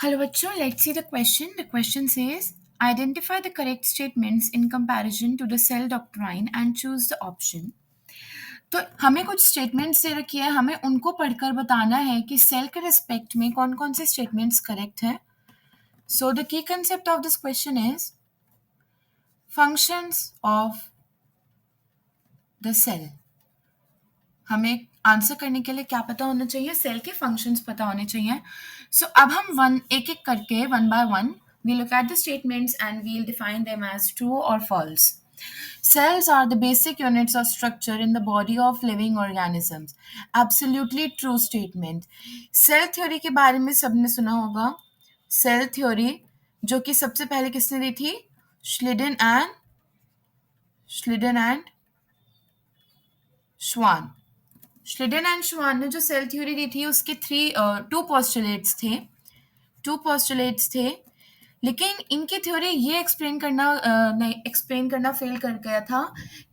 Hello बच्चों, let's see the question. The question says, identify the correct statements in comparison to the cell doctrine and choose the option. तो हमें कुछ statements दे रखी है, हमें उनको पढ़कर बताना है कि सेल के रिस्पेक्ट में कौन कौन से स्टेटमेंट्स करेक्ट हैं. So the key concept of this question is functions of the cell. हमें आंसर करने के लिए क्या पता होना चाहिए? सेल के फंक्शंस पता होने चाहिए. सो अब हम वन एक एक करके one by one we look at the statements and we'll define them as true or false. Cells are the basic units of structure in the body of living organisms. Absolutely true statement. Cell theory के बारे में सबने सुना होगा. Cell theory जो कि सबसे पहले किसने दी थी? श्लिडन एंड श्वान. श्लिडन एंड श्वान ने जो सेल थ्योरी दी थी उसके टू पोस्टुलेट्स थे. लेकिन इनकी थ्योरी ये एक्सप्लेन करना फेल कर गया था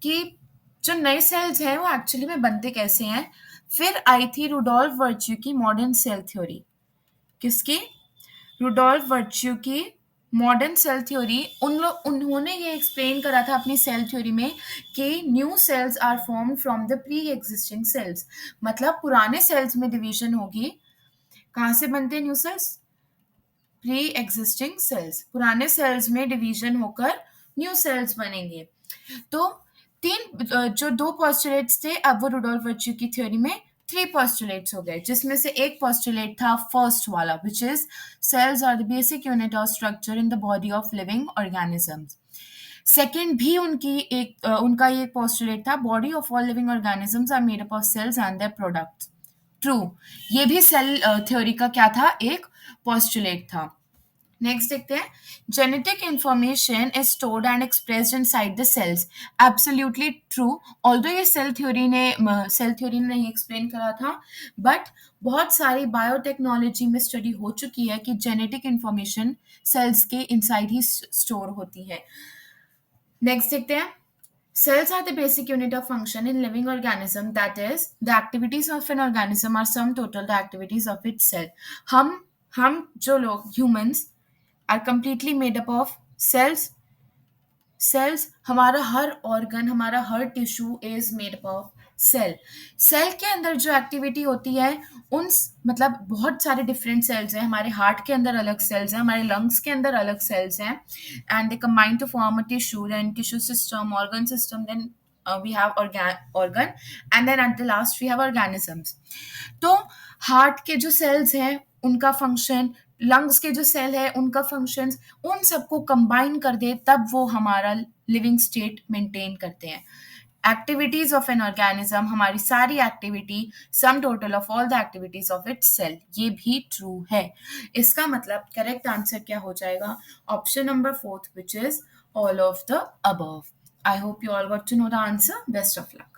कि जो नए सेल्स हैं वो एक्चुअली में बनते कैसे हैं. फिर आई थी रुडोल्फ वर्च्यू की मॉडर्न सेल थ्योरी. किसकी? रुडोल्फ वर्च्यू की मॉडर्न सेल थ्योरी. उन्होंने ये एक्सप्लेन करा था अपनी सेल थ्योरी में कि new cells are form from the pre existing cells. मतलब पुराने सेल्स में डिवीजन होगी. कहाँ से बनते हैं new sales? Pre existing sales. पुराने सेल्स में डिवीजन होकर न्यू सेल्स बनेंगे. तो जो दो पोस्टुलेट्स थे, अब वो रुडोल्फ वर्च्यू की थ्योरी में 3 पोस्टुलेट्स हो गए, जिसमें से एक पोस्टुलेट था फर्स्ट वाला, which is cells are the basic unit of structure in the body of living organisms. Second भी उनका ये पोस्टुलेट था, body of all living organisms are made up of cells and their products. True. ये भी cell theory का क्या था? एक पोस्टुलेट था. नेक्स्ट देखते हैं. Genetic information is stored and expressed inside the cells. Absolutely true. Although ये सेल थ्योरी ने नहीं एक्सप्लेन करा था, बट बहुत सारी बायोटेक्नोलॉजी में स्टडी हो चुकी है कि जेनेटिक इंफॉर्मेशन सेल्स के इनसाइड ही स्टोर होती है. नेक्स्ट देखते हैं. Cells are the basic unit of function in living organism. That is, the activities of an organism are sum total the activities of its cell. हम जो लोग humans are completely made up of cells. हमारा हर organ, हमारा हर tissue is made up of cell. Cell के अंदर जो एक्टिविटी होती है मतलब बहुत सारे डिफरेंट सेल्स हैं. हमारे हार्ट के अंदर अलग सेल्स हैं, हमारे लंग्स के अंदर अलग सेल्स हैं, and they combine to form a tissue, then tissue system, organ system, then we have organ, and then at the last we have organisms. तो हार्ट के जो सेल्स हैं उनका फंक्शन, लंग्स के जो सेल है उनका फंक्शन, उन सबको कंबाइन कर दे तब वो हमारा लिविंग स्टेट मेंटेन करते हैं. एक्टिविटीज ऑफ एन ऑर्गेनिज्म, हमारी सारी activity sum total of all the activities of its cell. ये भी ट्रू है. इसका मतलब करेक्ट आंसर क्या हो जाएगा? Option number 4, which is all of the above. I hope you all got to know the answer. Best of luck.